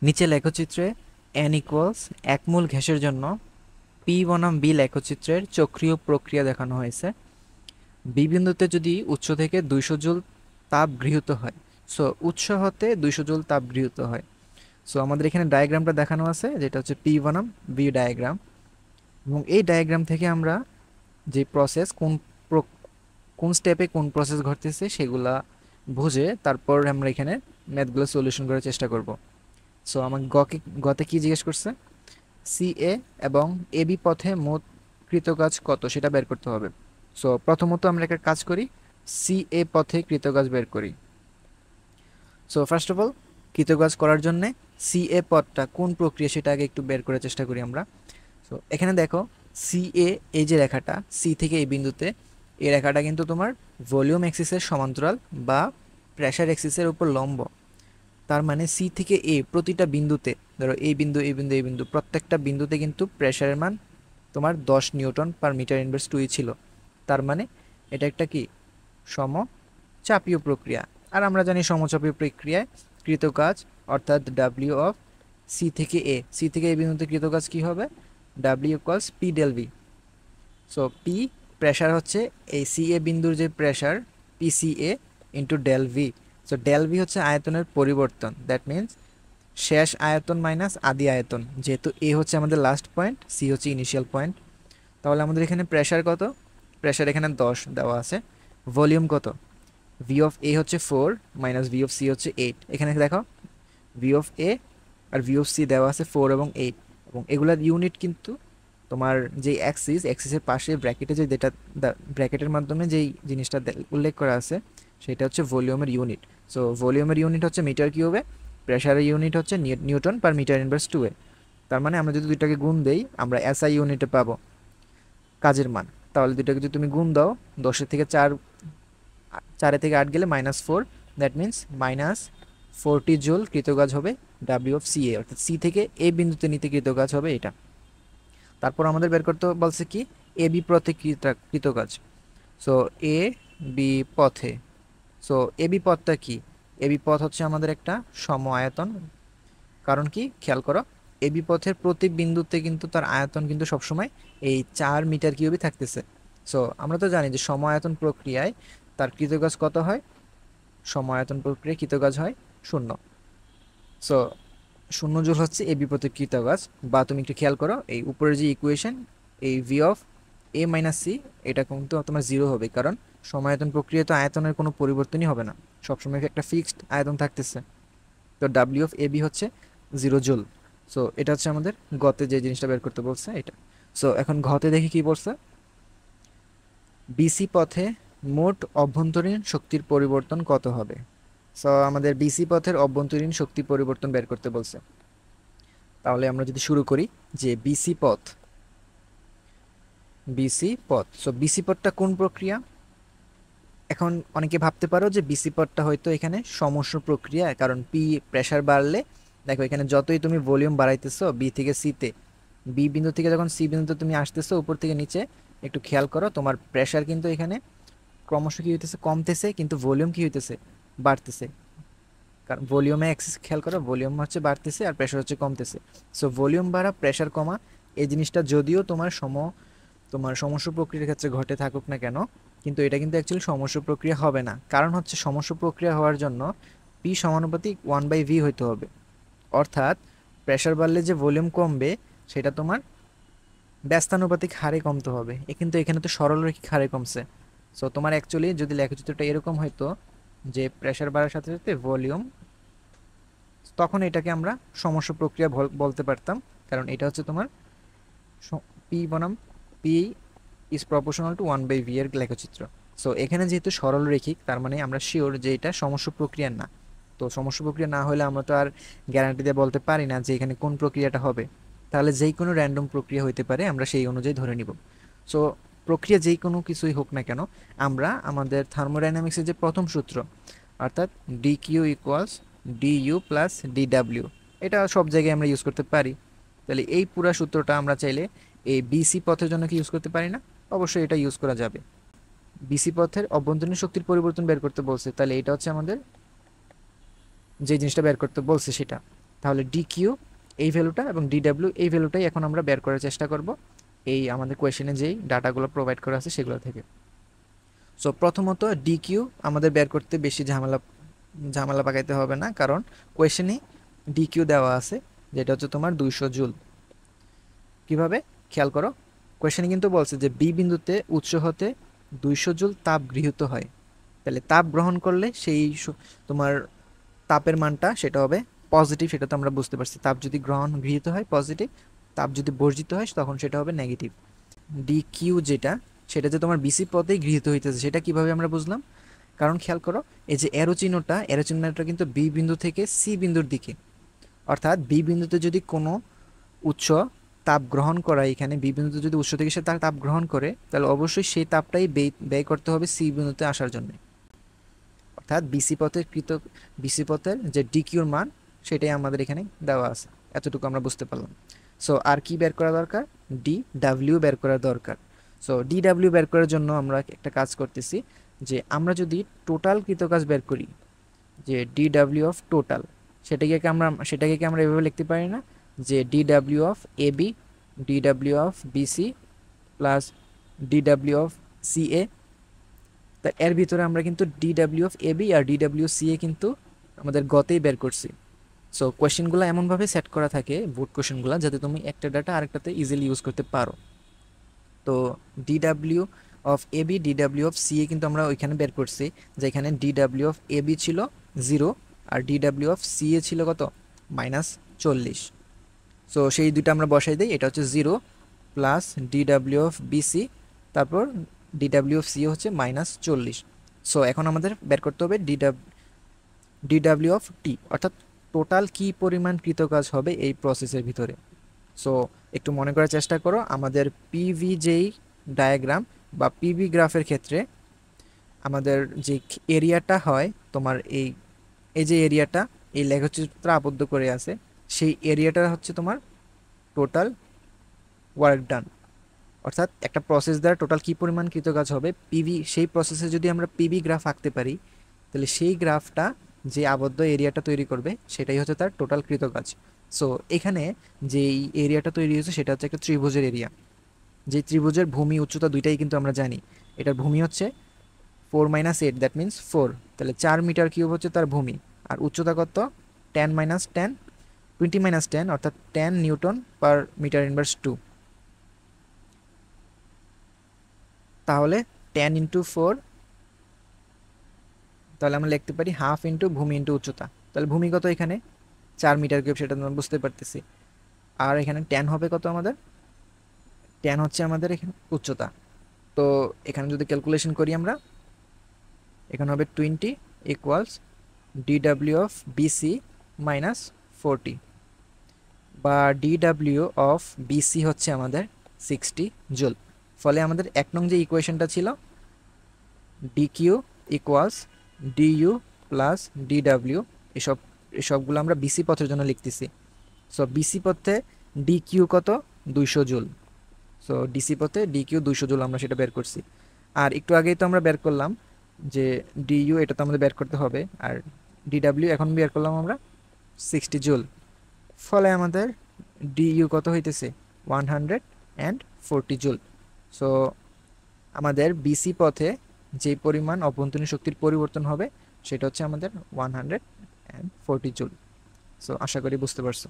নিচে লেখচিত্রে n equals এক মোল গ্যাসের জন্য পি বনাম বি লেখচিত্রের চক্রীয় প্রক্রিয়া দেখানো হয়েছে। বি বিন্দুতে যদি উৎস থেকে 200 জুল তাপ গৃহীত হয়, সো উৎস হতে 200 জুল তাপ গৃহীত হয়। সো আমাদের এখানে ডায়াগ্রামটা দেখানো আছে, যেটা হচ্ছে পি বনাম বি ডায়াগ্রাম। এবং এই ডায়াগ্রাম থেকে আমরা যে প্রসেস কোন স্টেপে কোন প্রসেস ঘটতেছে সেগুলা বুঝে তারপর আমরা এখানে ম্যাথগুলো সলিউশন করার চেষ্টা করব। সো আমাকে গতে কি জিজ্ঞেস করছে, সি এ এবং এ বি পথে মোট কৃতকাজ কত সেটা বের করতে হবে। সো প্রথমত আমরা একটা কাজ করি, সি এ পথে কৃতকাজ বের করি। সো ফার্স্ট অফ অল কৃতকাজ করার জন্য সি এ পথটা কোন প্রক্রিয়া সেটা আগে একটু বের করার চেষ্টা করি আমরা। সো এখানে দেখো, সি এ এই যে রেখাটা সি থেকে এই বিন্দুতে, এই রেখাটা কিন্তু তোমার ভলিউম এক্সিসের সমান্তরাল বা প্রেশার এক্সিসের উপর লম্ব। তার মানে সি থেকে এ প্রতিটা বিন্দুতে, ধরো এই বিন্দু এই বিন্দু এই বিন্দু, প্রত্যেকটা বিন্দুতে কিন্তু প্রেশারের মান তোমার 10 নিউটন/মিটার ইনভার্স 2 ছিল। তার মানে এটা একটা কি সমচাপীয় প্রক্রিয়া। আর আমরা জানি সমচাপীয় প্রক্রিয়ায় কৃতকাজ অর্থাৎ ডাব্লিউ অফ সি থেকে এই বিন্দুতে কৃতকাজ কি হবে, W equals P del V. So P pressure হচ্ছে এই সি এ বিন্দুর যে pressure P C A into del V. So del V হচ্ছে আয়তনের পরিবর্তন, দ্যাট মিন্স শেষ আয়তন মাইনাস আদি আয়তন। যেহেতু এ হচ্ছে আমাদের লাস্ট পয়েন্ট, সি হচ্ছে ইনিশিয়াল পয়েন্ট, তাহলে আমাদের এখানে প্রেশার কত, প্রেশার এখানে 10 দেওয়া আছে। ভলিউম কত, ভি অফ এ হচ্ছে 4 মাইনাস ভি অফ সি হচ্ছে 8। এখানে দেখো ভি অফ এ আর ভি অফ সি দেওয়া আছে 4 এবং 8, এবং এগুলার ইউনিট কিন্তু তোমার যে অ্যাক্সিসের পাশে ব্র্যাকেটে যে যেটা ব্র্যাকেটের মাধ্যমে যেই জিনিসটা উল্লেখ করা আছে সেটা হচ্ছে ভলিউমের ইউনিট। সো ভলিউমের ইউনিট হচ্ছে মিটার কিউবে, প্রেশারের ইউনিট হচ্ছে নিউটন/মিটার ইনভার্স 2 তার মানে আমরা যদি দুইটাকে গুণ দেই আমরা এসআই ইউনিটে পাবো কাজের মান। তাহলে দুইটাকে যদি তুমি গুণ দাও, 10 থেকে 4, 4 থেকে 8 গেলে -4, দ্যাট মিন্স -40 জুল কৃতকাজ হবে ডাব্লিউ অফ সি এ, অর্থাৎ সি থেকে এ বিন্দুতে নিতে কৃতকাজ হবে এটা। তারপর আমাদের বের করতে বলছে কি, এ বি পথে কৃতকাজ। সো এ বি পথে, সো এ বি পথটা কি, এ বি পথ হচ্ছে আমাদের একটা সম আয়তন। কারণ কি খেয়াল করো, এ বি পথের প্রতি বিন্দুতে কিন্তু তার আয়তন কিন্তু সবসময় এই 4 মিটার কিউবই থাকতেছে। সো আমরা তো জানি যে সম আয়তন প্রক্রিয়ায় তার কৃতকাজ কত হয়, সম আয়তন প্রক্রিয়ায় কৃতকাজ হয় 0। সো 0 জুল হচ্ছে এ বি পথের কৃতকাজ। বা তুমি একটু খেয়াল করো এই উপরের যে ইকুয়েশন, এই V of A minus C, এটা কিন্তু তোমার 0 হবে, কারণ সমায়তন প্রক্রিয়ায় তো আয়তনের কোনো পরিবর্তনই হবে না, সবসময় একটা ফিক্সড আয়তন থাকতেছে। তো ডাব্লিউ অফ এ বি হচ্ছে 0 জুল। সো এটা হচ্ছে আমাদের গতে যে জিনিসটা বের করতে বলছে এটা। সো এখন ঘতে দেখি কি বলছে, বিসি পথে মোট অভ্যন্তরীণ শক্তির পরিবর্তন কত হবে। সো আমাদের বিসি পথের অভ্যন্তরীণ শক্তি পরিবর্তন বের করতে বলছে। তাহলে আমরা যদি শুরু করি যে বিসি পথ, সো বিসি পথটা কোন প্রক্রিয়া। এখন অনেকে ভাবতে পারো যে বিসি পথটা হয়তো এখানে সমস্য প্রক্রিয়া, কারণ পি প্রেসার বাড়লে, দেখো এখানে যতই তুমি ভলিউম বাড়াইতেছো বি থেকে সিতে, বি বিন্দু থেকে যখন সি বিন্দুতে তুমি আসতেছো উপর থেকে নিচে, একটু খেয়াল করো তোমার প্রেসার কিন্তু এখানে ক্রমশ কি হইতেছে, কমতেছে, কিন্তু ভলিউম কি হইতেছে, বাড়তেছে। কারণ ভলিউমে অ্যাক্সিস খেয়াল করো, ভলিউম হচ্ছে বাড়তেছে আর প্রেশার হচ্ছে কমতেছে। সো ভলিউম বাড়া প্রেশার কমা, এই জিনিসটা যদিও তোমার সমস্যা প্রক্রিয়ার ক্ষেত্রে ঘটে থাকুক না কেন, কিন্তু এটা কিন্তু অ্যাকচুয়ালি সমস্যা প্রক্রিয়া হবে না। কারণ হচ্ছে সমস্যা প্রক্রিয়া হওয়ার জন্য পি সমানুপাতিক 1/v হইতে হবে। অর্থাৎ প্রেশার বাড়লে যে ভলিউম কমবে সেটা তোমার ব্যস্তানুপাতিক হারে কমতে হবে। কিন্তু এখানে তো সরলরৈখিক হারে কমছে। সো তোমার অ্যাকচুয়ালি যদি লেখচিত্রটা এরকম হইতো যে প্রেশার বাড়ার সাথে সাথে ভলিউম, তখন এটাকে আমরা সমস্যা প্রক্রিয়া বলতে পারতাম, কারণ এটা হচ্ছে তোমার পি বনাম P is proportional to 1/v এর লেখচিত্র। সো এখানে যেহেতু সরল রৈখিক, তার মানে আমরা শিওর যে এটা সমস্যা প্রক্রিয়া না। তো সমস্যা প্রক্রিয়া না হলে আমরা তো আর গ্যারান্টি দিয়ে বলতে পারি না যে এখানে কোন প্রক্রিয়াটা হবে। তাহলে যেই কোনো র্যান্ডম প্রক্রিয়া হইতে পারে, আমরা সেই অনুযায়ী ধরে নিব। সো প্রক্রিয়া যেই কোনো কিছুই হোক না কেন, আমরা আমাদের থার্মোডাইনামিক্সের যে প্রথম সূত্র, অর্থাৎ D Q equals D U plus D W, এটা সব জায়গায় আমরা ইউজ করতে পারি। তাহলে এই পুরা সূত্রটা আমরা চাইলে এই বিসি পথের জন্য কি ইউজ করতে পারি না, অবশ্যই এটা ইউজ করা যাবে। বিসি পথের অভ্যন্তরীণ শক্তির পরিবর্তন বের করতে বলছে, তাহলে এটা হচ্ছে আমাদের যে জিনিসটা বের করতে বলছে সেটা। তাহলে ডি কিউ এই ভ্যালুটা এবং ডি ডাব্লিউ এই ভ্যালুটাই এখন আমরা বের করার চেষ্টা করব এই আমাদের কোয়েশ্চেনে যেই ডাটাগুলো প্রোভাইড করা আছে সেগুলো থেকে। সো প্রথমত ডি কিউ আমাদের বের করতে বেশি ঝামেলা ঝামেলা পাকাইতে হবে না, কারণ কোয়েশ্চেনে ডি কিউ দেওয়া আছে যেটা হচ্ছে তোমার 200 জুল। কিভাবে খেয়াল করো, কোয়েশ্চেনে কিন্তু বলছে যে বি বিন্দুতে উৎস হতে 200 জুল তাপ গৃহীত হয়। তাহলে তাপ গ্রহণ করলে সেই তোমার তাপের মানটা সেটা হবে পজিটিভ, সেটা তো আমরা বুঝতে পারছি। তাপ যদি গৃহীত হয় পজিটিভ, তাপ যদি বর্জিত হয় তখন সেটা হবে নেগেটিভ। ডি কিউ যেটা, সেটা যে তোমার বিসি পথেই গৃহীত হইতেছে সেটা কিভাবে আমরা বুঝলাম, কারণ খেয়াল করো এই যে অ্যারো চিহ্নটা কিন্তু বি বিন্দু থেকে সি বিন্দুর দিকে। অর্থাৎ বি বিন্দুতে যদি কোনো উৎস তাপ গ্রহণ করা, এখানে বি বিন্দুতে যদি উৎস থেকে সে তাপ গ্রহণ করে তাহলে অবশ্যই সেই তাপটাই ব্যয় করতে হবে সি বিন্দুতে আসার জন্য। অর্থাৎ বিসি পথের যে ডিকিউর মান সেটাই আমাদের এখানে দেওয়া আছে। এতটুকু আমরা বুঝতে পারলাম। সো আর কি বের করা দরকার, ডি ডাব্লিউ বের করা দরকার। সো ডি ডাব্লিউ বের করার জন্য আমরা একটা কাজ করতেছি যে আমরা যদি টোটাল কৃতকাজ বের করি, যে ডি ডাব্লিউ অফ টোটাল, সেটাকে কি আমরা এভাবে লিখতে পারি না যে D W of A B, D W of BC plus D W of C A. তা এর ভিতরে আমরা কিন্তু D W of A B আর ডি ডাব্লিউ সি এ কিন্তু আমাদের গতেই বের করছি। সো কোয়েশ্চেনগুলো এমনভাবে সেট করা থাকে বোর্ড কোয়েশ্চেনগুলো যাতে তুমি একটা ডাটা আরেকটাতে ইজিলি ইউজ করতে পারো। তো D W of A B, D W of C A কিন্তু আমরা ওইখানে বের করছি, যেখানে D W of A B ছিল 0 আর D W of C A ছিল কত, -40। সো সেই দুটো আমরা বসাই দিই, এটা হচ্ছে 0 plus D W of BC, তারপর ডি ডাব্লিউ অফ সি হচ্ছে -40। সো এখন আমাদের বের করতে হবে ডি ডাব্লিউ অফ টি, অর্থাৎ টোটাল কি পরিমাণ কৃতকাজ হবে এই প্রসেসের ভিতরে। সো একটু মনে করার চেষ্টা করো, আমাদের পিভি যেই ডায়াগ্রাম বা পিভি গ্রাফের ক্ষেত্রে আমাদের যে এরিয়াটা হয় তোমার এই এই যে এরিয়াটা এই লেখচিত্র আবদ্ধ করে আছে, সেই এরিয়াটা হচ্ছে তোমার টোটাল ওয়ার্ক ডান। অর্থাৎ একটা প্রসেস দ্বারা টোটাল কি পরিমাণ কৃতকাজ হবে পিভি, সেই প্রসেসে যদি আমরা পিভি গ্রাফ আঁকতে পারি তাহলে সেই গ্রাফটা যে আবদ্ধ এরিয়াটা তৈরি করবে সেটাই হচ্ছে তার টোটাল কৃতকাজ। সো এখানে যে এরিয়াটা তৈরি হয়েছে সেটা হচ্ছে একটা ত্রিভুজের এরিয়া। যে ত্রিভুজের ভূমি উচ্চতা দুইটাই কিন্তু আমরা জানি। এটার ভূমি হচ্ছে 4 - 8, দ্যাট মিনস 4। তাহলে 4 মিটার কিউব হচ্ছে তার ভূমি, আর উচ্চতা কত, 10 - 10, 20 - 10 অর্থাৎ 10 নিউটন পার মিটার ইনভার্স 2। তাহলে 10 ইন্টু 4, তাহলে আমরা লিখতে পারি হাফ ইন্টু ভূমি ইন্টু উচ্চতা। তাহলে ভূমি কত এখানে 4 মিটার কিউব, সেটা আমরা বুঝতে পারতেছি। আর এখানে 10 হবে কত, আমাদের 10 হচ্ছে আমাদের এখানে উচ্চতা। তো এখানে যদি ক্যালকুলেশন করি আমরা, এখানে হবে 20 equals D W of BC -40, বা ডি ডাব্লিউ অফ বিসি হচ্ছে আমাদের 60 জুল। ফলে আমাদের 1 নং যে ইকুয়েশনটা ছিল D Q equals D U plus D W, এসবগুলো আমরা বিসি পথের জন্য লিখতেছি। সো বিসি পথে ডি কিউ কত, 200 জুল। সো ডিসি পথে ডি কিউ 200 জুল আমরা সেটা বের করছি। আর একটু আগেই তো আমরা বের করলাম যে ডিইউ, এটা তো আমাদের বের করতে হবে, আর ডি ডাব্লিউ এখন বের করলাম আমরা 60 জুল। ফলে আমাদের ডিইউ কত হইতেছে 140 জুল। সো আমাদের বিসি পথে যে পরিমাণ অভ্যন্তরীণ শক্তির পরিবর্তন হবে সেটা হচ্ছে আমাদের 140 জুল। সো আশা করি বুঝতে পারছো।